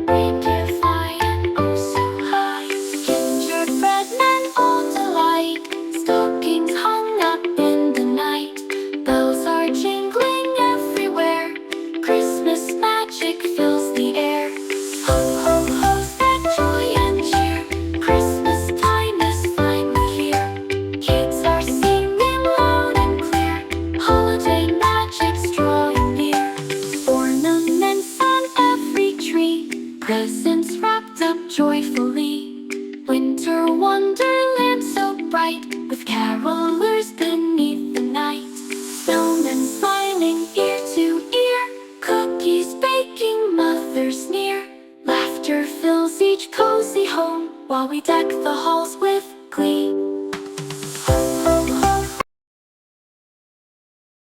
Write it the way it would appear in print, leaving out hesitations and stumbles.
Reindeer fly and oh so high. Gingerbread men all delight. Stockings hung up in the night. Bells are jingling everywhere. Christmas magic fills the air. Ho ho ho, spread joy and cheer. Christmas time is finally here. Kids are singing loud and clear. Holiday magic's drawing near. Ornaments on every tree. Presents wrapped up joyfully. Winter wonderland so bright, with carolers beneath the night. Snowmen smiling ear to ear. Cookies baking, mothers near. Laughter fills each cozy home, while we deck the halls